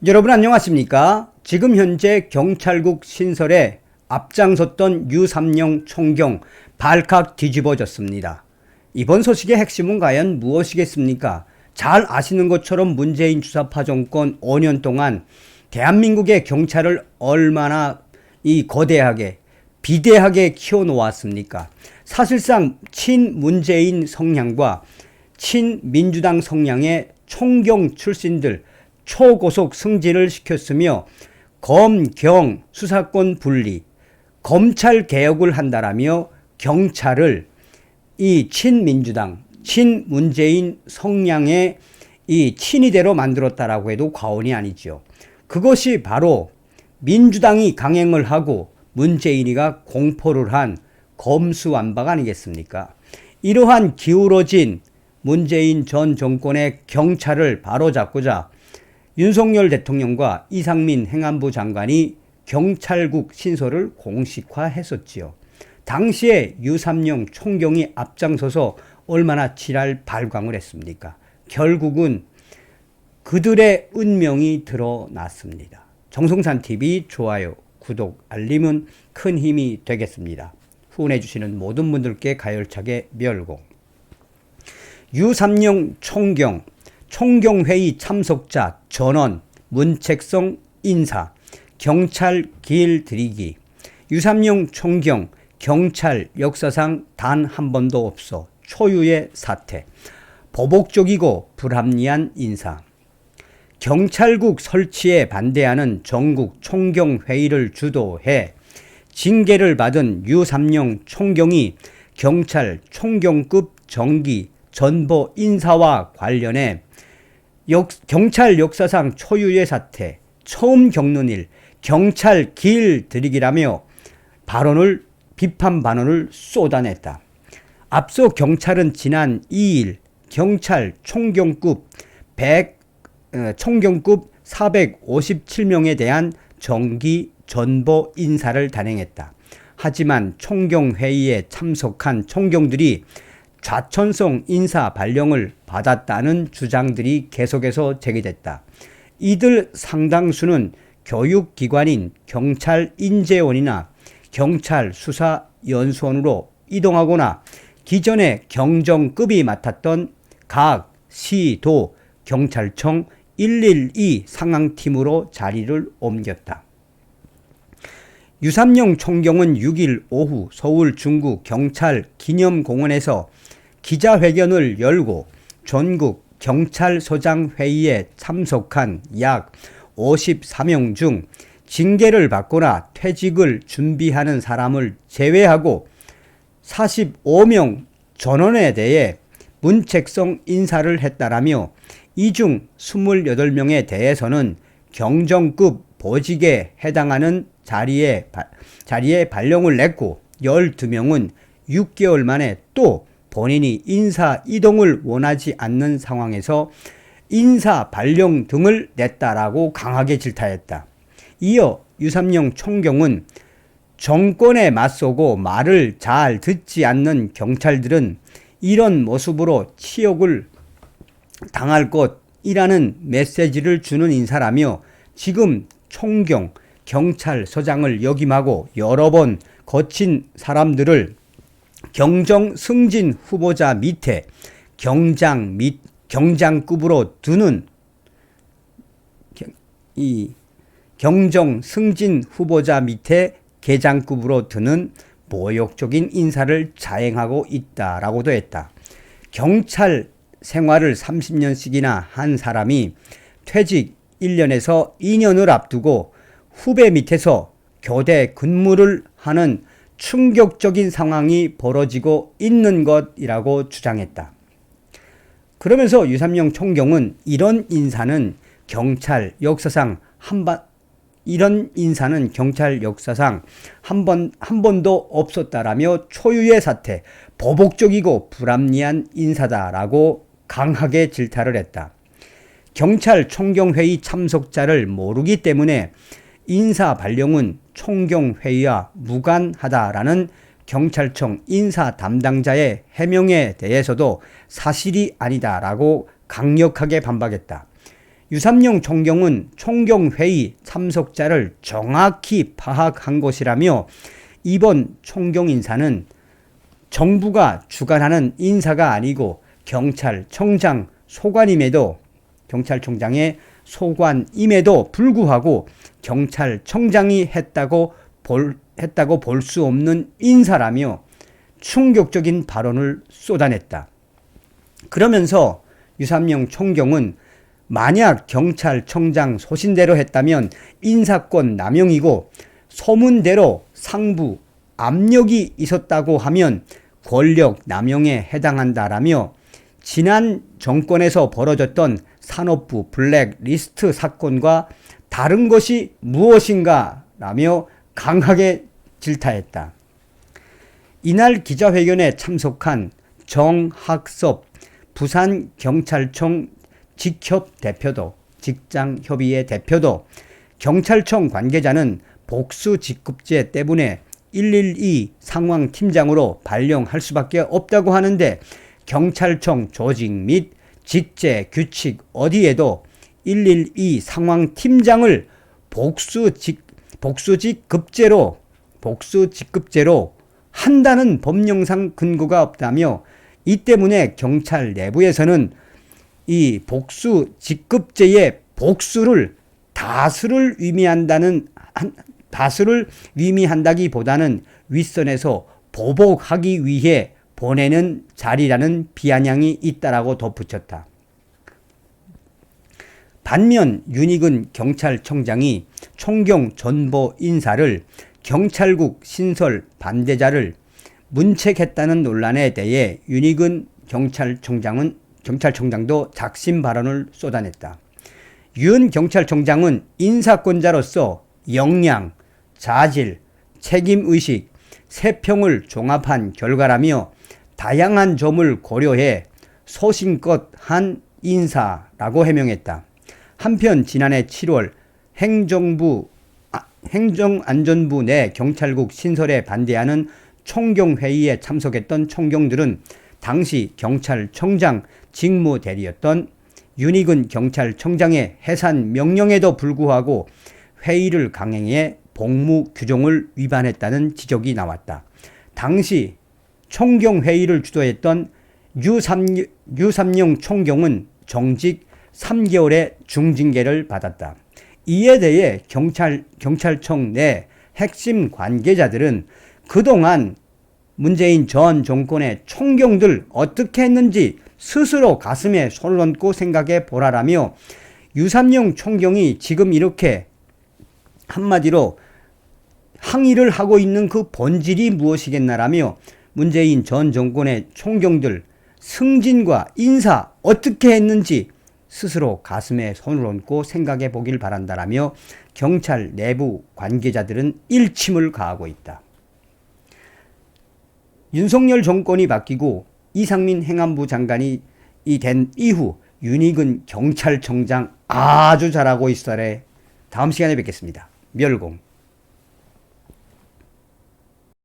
여러분 안녕하십니까? 지금 현재 경찰국 신설에 앞장섰던 유삼영 총경 발칵 뒤집어졌습니다. 이번 소식의 핵심은 과연 무엇이겠습니까? 잘 아시는 것처럼 문재인 주사파 정권 5년 동안 대한민국의 경찰을 얼마나 거대하게 비대하게 키워놓았습니까? 사실상 친문재인 성향과 친민주당 성향의 총경 출신들 초고속 승진을 시켰으며 검, 경, 수사권 분리, 검찰 개혁을 한다라며 경찰을 이 친민주당, 친문재인 성향의 이 친이대로 만들었다라고 해도 과언이 아니죠. 그것이 바로 민주당이 강행을 하고 문재인이가 공포를 한 검수완박 아니겠습니까? 이러한 기울어진 문재인 전 정권의 경찰을 바로잡고자 윤석열 대통령과 이상민 행안부 장관이 경찰국 신설을 공식화했었지요. 당시에 유삼영 총경이 앞장서서 얼마나 지랄 발광을 했습니까? 결국은 그들의 운명이 드러났습니다. 정성산TV 좋아요, 구독, 알림은 큰 힘이 되겠습니다. 후원해주시는 모든 분들께 가열차게 멸공. 유삼영 총경 총경회의 참석자 전원, 문책성 인사, 경찰 길들이기. 유삼영 총경 경찰 역사상 단 한 번도 없어 초유의 사태. 보복적이고 불합리한 인사. 경찰국 설치에 반대하는 전국 총경회의를 주도해 징계를 받은 유삼영 총경이 경찰 총경급 정기 전보 인사와 관련해 경찰 역사상 초유의 사태, 처음 겪는 일, 경찰 길들이기라며 비판 발언을 쏟아냈다. 앞서 경찰은 지난 2일 경찰 총경급 457명에 대한 정기 전보 인사를 단행했다. 하지만 총경회의에 참석한 총경들이 좌천성 인사 발령을 받았다는 주장들이 계속해서 제기됐다. 이들 상당수는 교육기관인 경찰인재원이나 경찰수사연수원으로 이동하거나 기존에 경정급이 맡았던 각 시, 도, 경찰청 112 상황팀으로 자리를 옮겼다. 유삼영 총경은 6일 오후 서울 중구 경찰 기념공원에서 기자회견을 열고 전국 경찰서장 회의에 참석한 약 54명 중 징계를 받거나 퇴직을 준비하는 사람을 제외하고 45명 전원에 대해 문책성 인사를 했다라며 이 중 28명에 대해서는 경정급 보직에 해당하는 자리에 발령을 냈고 12명은 6개월 만에 또 본인이 인사 이동을 원하지 않는 상황에서 인사 발령 등을 냈다라고 강하게 질타했다. 이어 유삼영 총경은 정권에 맞서고 말을 잘 듣지 않는 경찰들은 이런 모습으로 치욕을 당할 것이라는 메시지를 주는 인사라며 지금 총경, 경찰서장을 역임하고 여러 번 거친 사람들을 경정 승진 후보자 밑에 경장급으로 두는 경정 승진 후보자 밑에 계장급으로 두는 모욕적인 인사를 자행하고 있다라고도 했다. 경찰 생활을 30년씩이나 한 사람이 퇴직 1년에서 2년을 앞두고 후배 밑에서 교대 근무를 하는 충격적인 상황이 벌어지고 있는 것이라고 주장했다. 그러면서 유삼영 총경은 이런 인사는 경찰 역사상 한 번도 없었다라며 초유의 사태, 보복적이고 불합리한 인사다라고 강하게 질타를 했다. 경찰 총경회의 참석자를 모르기 때문에 인사 발령은 총경회의와 무관하다라는 경찰청 인사 담당자의 해명에 대해서도 사실이 아니다라고 강력하게 반박했다. 유삼룡 총경은 총경회의 참석자를 정확히 파악한 것이라며 이번 총경 인사는 정부가 주관하는 인사가 아니고 경찰청장 소관임에도 경찰청장의 소관임에도 불구하고 경찰청장이 했다고 볼 수 없는 인사라며 충격적인 발언을 쏟아냈다. 그러면서 유삼룡 총경은 만약 경찰청장 소신대로 했다면 인사권 남용이고 소문대로 상부 압력이 있었다고 하면 권력 남용에 해당한다라며 지난 정권에서 벌어졌던 산업부 블랙리스트 사건과 다른 것이 무엇인가 라며 강하게 질타했다. 이날 기자회견에 참석한 정학섭 부산경찰청 직장협의회 대표도 경찰청 관계자는 복수직급제 때문에 112 상황팀장으로 발령할 수밖에 없다고 하는데 경찰청 조직 및 직제 규칙 어디에도 112 상황팀장을 복수직급제로 한다는 법령상 근거가 없다며 이 때문에 경찰 내부에서는 이 복수직급제의 복수를 다수를 의미한다기보다는 윗선에서 보복하기 위해 보내는 자리라는 비아냥이 있다라고 덧붙였다. 반면 윤익은 경찰청장이 총경 전보 인사를 경찰국 신설 반대자를 문책했다는 논란에 대해 윤익은 경찰청장도 작심 발언을 쏟아냈다. 윤 경찰청장은 인사권자로서 역량, 자질, 책임의식, 세평을 종합한 결과라며 다양한 점을 고려해 소신껏 한 인사라고 해명했다. 한편 지난해 7월 행정안전부 내 경찰국 신설에 반대하는 총경회의에 참석했던 총경들은 당시 경찰청장 직무대리였던 윤익은 경찰청장의 해산 명령에도 불구하고 회의를 강행해 복무규정을 위반했다는 지적이 나왔다. 당시 총경회의를 주도했던 유삼룡 총경은 정직 3개월의 중징계를 받았다. 이에 대해 경찰청 내 핵심 관계자들은 그동안 문재인 전 정권의 총경들 어떻게 했는지 스스로 가슴에 손을 얹고 생각해 보라라며 유삼룡 총경이 지금 이렇게 한마디로 항의를 하고 있는 그 본질이 무엇이겠나라며 문재인 전 정권의 총경들 승진과 인사 어떻게 했는지 스스로 가슴에 손을 얹고 생각해 보길 바란다라며 경찰 내부 관계자들은 일침을 가하고 있다. 윤석열 정권이 바뀌고 이상민 행안부 장관이 된 이후 윤익은 경찰청장 아주 잘하고 있어래. 다음 시간에 뵙겠습니다. 멸공.